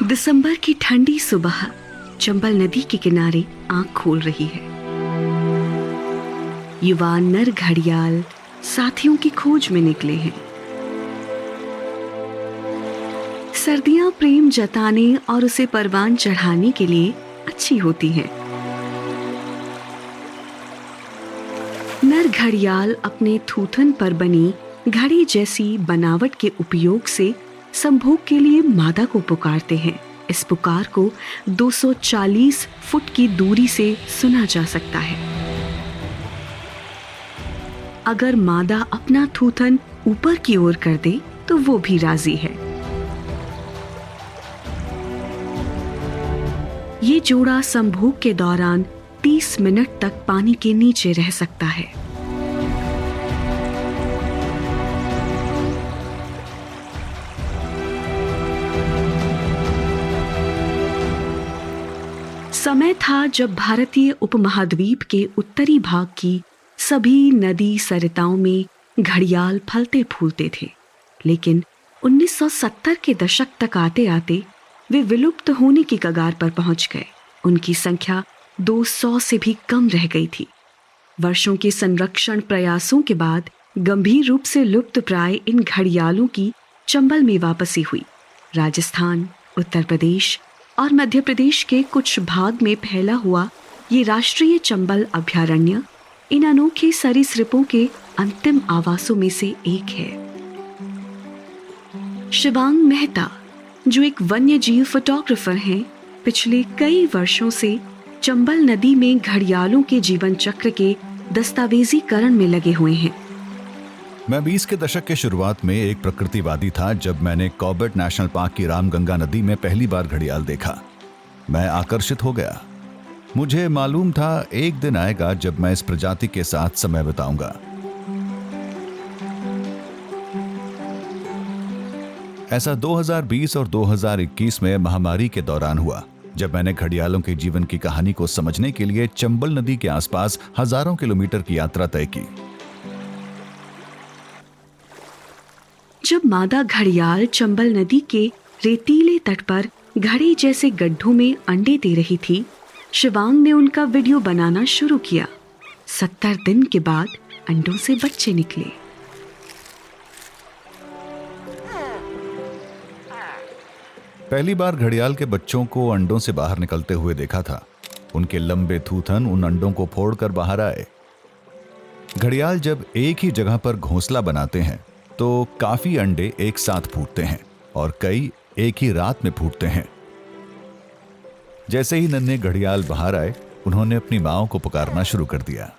दिसंबर की ठंडी सुबह चंबल नदी के किनारे आंख खोल रही है। युवा नर घड़ियाल साथियों की खोज में निकले हैं। सर्दियां प्रेम जताने और उसे परवान चढ़ाने के लिए अच्छी होती हैं। नर घड़ियाल अपने थूथन पर बनी घड़ी जैसी बनावट के उपयोग से संभोग के लिए मादा को पुकारते हैं। इस पुकार को 240 फुट की दूरी से सुना जा सकता है। अगर मादा अपना थूथन ऊपर की ओर कर दे तो वो भी राजी है। ये जोड़ा संभोग के दौरान 30 मिनट तक पानी के नीचे रह सकता है। समय था जब भारतीय उपमहाद्वीप के उत्तरी भाग की सभी नदी सरिताओं में घड़ियाल फलते फूलते थे, लेकिन 1970 के दशक तक आते आते वे विलुप्त होने की कगार पर पहुंच गए। उनकी संख्या 200 से भी कम रह गई थी। वर्षों के संरक्षण प्रयासों के बाद गंभीर रूप से लुप्त प्राय इन घड़ियालों की चंबल में वापसी हुई। राजस्थान, उत्तर प्रदेश और मध्य प्रदेश के कुछ भाग में फैला हुआ ये राष्ट्रीय चंबल अभयारण्य इन अनोखे सरीसृपों के अंतिम आवासों में से एक है। शिवांग मेहता, जो एक वन्यजीव फोटोग्राफर हैं, पिछले कई वर्षों से चंबल नदी में घड़ियालों के जीवन चक्र के दस्तावेजीकरण में लगे हुए हैं। मैं 20 के दशक के शुरुआत में एक प्रकृतिवादी था जब मैंने कॉर्बेट नेशनल पार्क की रामगंगा नदी में पहली बार घड़ियाल देखा। मैं आकर्षित हो गया। मुझे मालूम था एक दिन आएगा जब मैं इस प्रजाति के साथ समय बिताऊंगा। ऐसा 2020 और 2021 में महामारी के दौरान हुआ, जब मैंने घड़ियालों के जीवन की कहानी को समझने के लिए चंबल नदी के आसपास हजारों किलोमीटर की यात्रा तय की। जब मादा घड़ियाल चंबल नदी के रेतीले तट पर घड़े जैसे गड्ढों में अंडे दे रही थी, शिवांग ने उनका वीडियो बनाना शुरू किया। 70 दिन के बाद अंडों से बच्चे निकले। पहली बार घड़ियाल के बच्चों को अंडों से बाहर निकलते हुए देखा था। उनके लंबे थूथन उन अंडों को फोड़कर बाहर आए। घड़ियाल जब एक ही जगह पर घोंसला बनाते हैं तो काफी अंडे एक साथ फूटते हैं और कई एक ही रात में फूटते हैं। जैसे ही नन्हे घड़ियाल बाहर आए, उन्होंने अपनी मां को पुकारना शुरू कर दिया।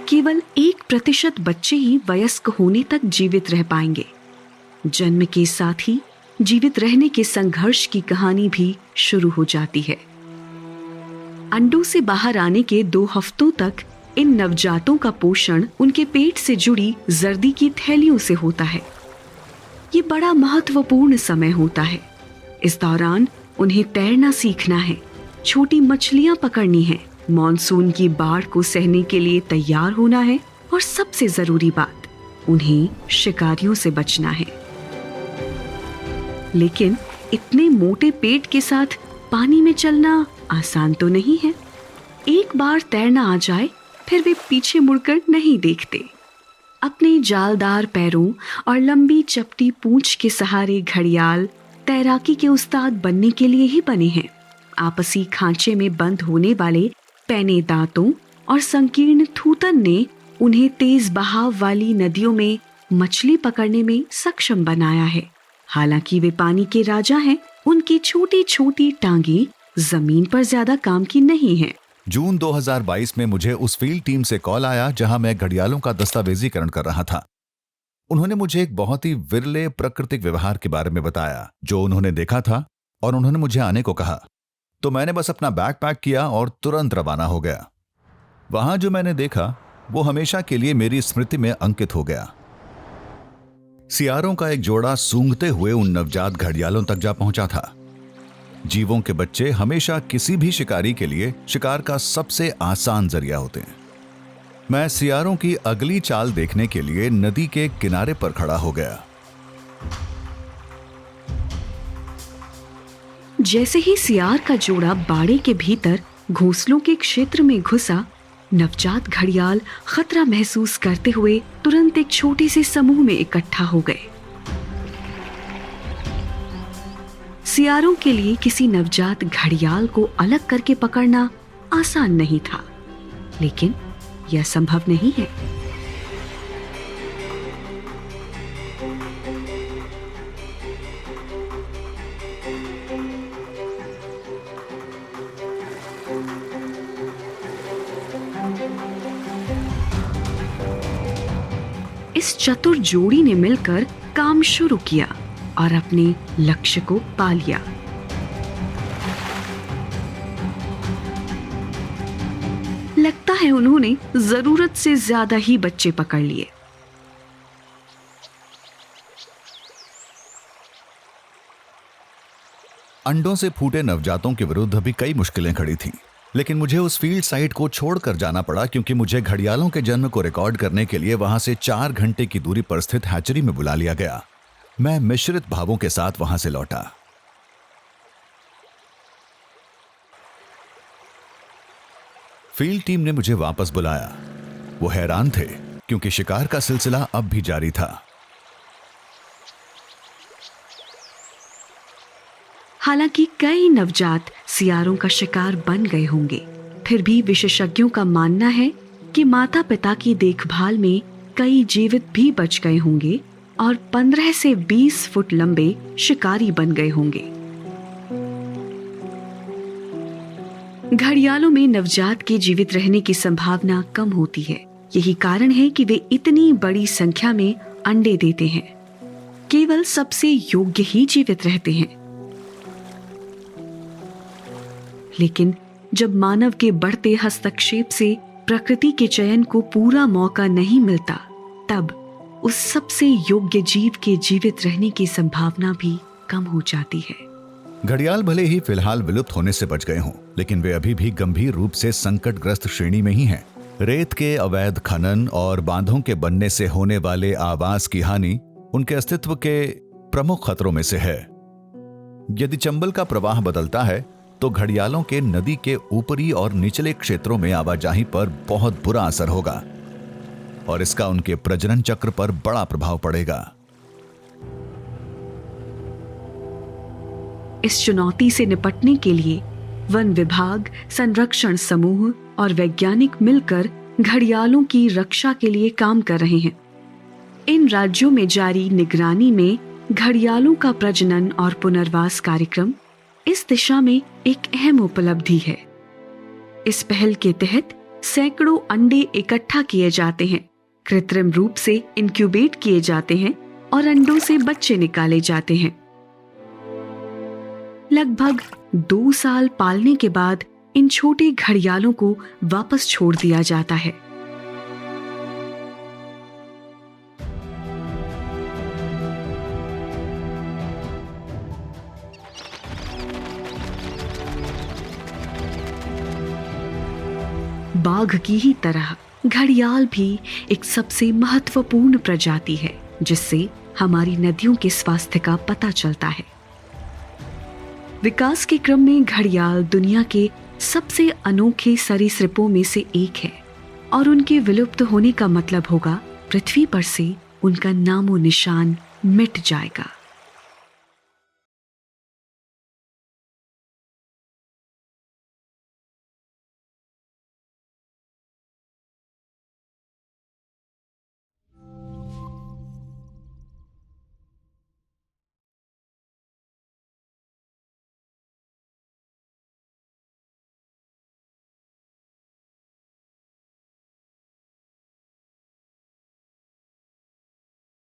केवल 1% बच्चे ही वयस्क होने तक जीवित रह पाएंगे। जन्म के साथ ही जीवित रहने के संघर्ष की कहानी भी शुरू हो जाती है। अंडों से बाहर आने के 2 हफ्तों तक इन नवजातों का पोषण उनके पेट से जुड़ी जर्दी की थैलियों से होता है। ये बड़ा महत्वपूर्ण समय होता है। इस दौरान उन्हें तैरना सीखना है, छोटी मछलियां पकड़नी है, मॉनसून की बाढ़ को सहने के लिए तैयार होना है और सबसे जरूरी बात, उन्हें शिकारियों से बचना है। लेकिन इतने मोटे पेट के साथ पानी में चलना आसान तो नहीं है। एक बार तैरना आ जाए फिर वे पीछे मुड़कर नहीं देखते। अपने जालदार पैरों और लंबी चपटी पूंछ के सहारे घड़ियाल तैराकी के उस्ताद बनने के लिए ही बने हैं। आपसी खांचे में बंद होने वाले पैने दांतों और संकीर्ण थूथन ने उन्हें तेज बहाव वाली नदियों में मछली पकड़ने में सक्षम बनाया है। हालांकि वे पानी के राजा हैं, उनकी छोटी छोटी टांगे जमीन पर ज्यादा काम की नहीं है। जून 2022 में मुझे उस फील्ड टीम से कॉल आया जहां मैं घड़ियालों का दस्तावेजीकरण कर रहा था। उन्होंने मुझे एक बहुत ही विरले प्राकृतिक व्यवहार के बारे में बताया जो उन्होंने देखा था, और उन्होंने मुझे आने को कहा। तो मैंने बस अपना बैग पैक किया और तुरंत रवाना हो गया। वहां जो मैंने देखा वो हमेशा के लिए मेरी स्मृति में अंकित हो गया। सियारों का एक जोड़ा सूंघते हुए उन नवजात घड़ियालों तक जा पहुंचा था। जीवों के बच्चे हमेशा किसी भी शिकारी के लिए शिकार का सबसे आसान जरिया होते हैं। मैं सियारों की अगली चाल देखने के लिए नदी के किनारे पर खड़ा हो गया। जैसे ही सियार का जोड़ा बाड़े के भीतर घोंसलों के क्षेत्र में घुसा, नवजात घड़ियाल खतरा महसूस करते हुए तुरंत एक छोटे से समूह में इकट्ठा हो गए। सियारों के लिए किसी नवजात घड़ियाल को अलग करके पकड़ना आसान नहीं था, लेकिन यह संभव नहीं है। इस चतुर जोड़ी ने मिलकर काम शुरू किया और अपने लक्ष्य को पा लिया। लगता है उन्होंने जरूरत से ज्यादा ही बच्चे पकड़ लिए। अंडों से फूटे नवजातों के विरुद्ध अभी कई मुश्किलें खड़ी थीं, लेकिन मुझे उस फील्ड साइट को छोड़कर जाना पड़ा क्योंकि मुझे घड़ियालों के जन्म को रिकॉर्ड करने के लिए वहां से 4 घंटे की दूरी पर स्थित हैचरी में बुला लिया गया। मैं मिश्रित भावों के साथ वहां से लौटा। फील्ड टीम ने मुझे वापस बुलाया। वो हैरान थे क्योंकि शिकार का सिलसिला अब भी जारी था। हालांकि कई नवजात सियारों का शिकार बन गए होंगे, फिर भी विशेषज्ञों का मानना है कि माता पिता की देखभाल में कई जीवित भी बच गए होंगे और 15 से 20 फुट लंबे शिकारी बन गए होंगे। घड़ियालों में नवजात के जीवित रहने की संभावना कम होती है। यही कारण है कि वे इतनी बड़ी संख्या में अंडे देते हैं। केवल सबसे योग्य ही जीवित रहते हैं। लेकिन जब मानव के बढ़ते हस्तक्षेप से प्रकृति के चयन को पूरा मौका नहीं मिलता, तब उस सबसे योग्य जीव के जीवित रहने की संभावना भी कम हो जाती है। घड़ियाल भले ही फिलहाल विलुप्त होने से बच गए हों, लेकिन वे अभी भी गंभीर रूप से संकटग्रस्त श्रेणी में ही हैं। रेत के अवैध खनन और बांधों के बनने से होने वाले आवास की हानि उनके अस्तित्व के प्रमुख खतरों में से है। यदि चंबल का प्रवाह बदलता है तो घड़ियालों के नदी के ऊपरी और निचले क्षेत्रों में आवाजाही पर बहुत बुरा असर होगा और इसका उनके प्रजनन चक्र पर बड़ा प्रभाव पड़ेगा। इस चुनौती से निपटने के लिए वन विभाग, संरक्षण समूह और वैज्ञानिक मिलकर घड़ियालों की रक्षा के लिए काम कर रहे हैं। इन राज्यों में जारी निगरानी में घड़ियालों का प्रजनन और पुनर्वास कार्यक्रम इस दिशा में एक अहम उपलब्धि है। इस पहल के तहत सैकड़ों अंडे इकट्ठा किए जाते हैं, कृत्रिम रूप से इंक्यूबेट किए जाते हैं और अंडों से बच्चे निकाले जाते हैं। लगभग 2 साल पालने के बाद इन छोटे घड़ियालों को वापस छोड़ दिया जाता है। बाघ की ही तरह घड़ियाल भी एक सबसे महत्वपूर्ण प्रजाति है, जिससे हमारी नदियों के स्वास्थ्य का पता चलता है। विकास के क्रम में घड़ियाल दुनिया के सबसे अनोखे सरीसृपों में से एक है और उनके विलुप्त होने का मतलब होगा पृथ्वी पर से उनका नामो निशान मिट जाएगा।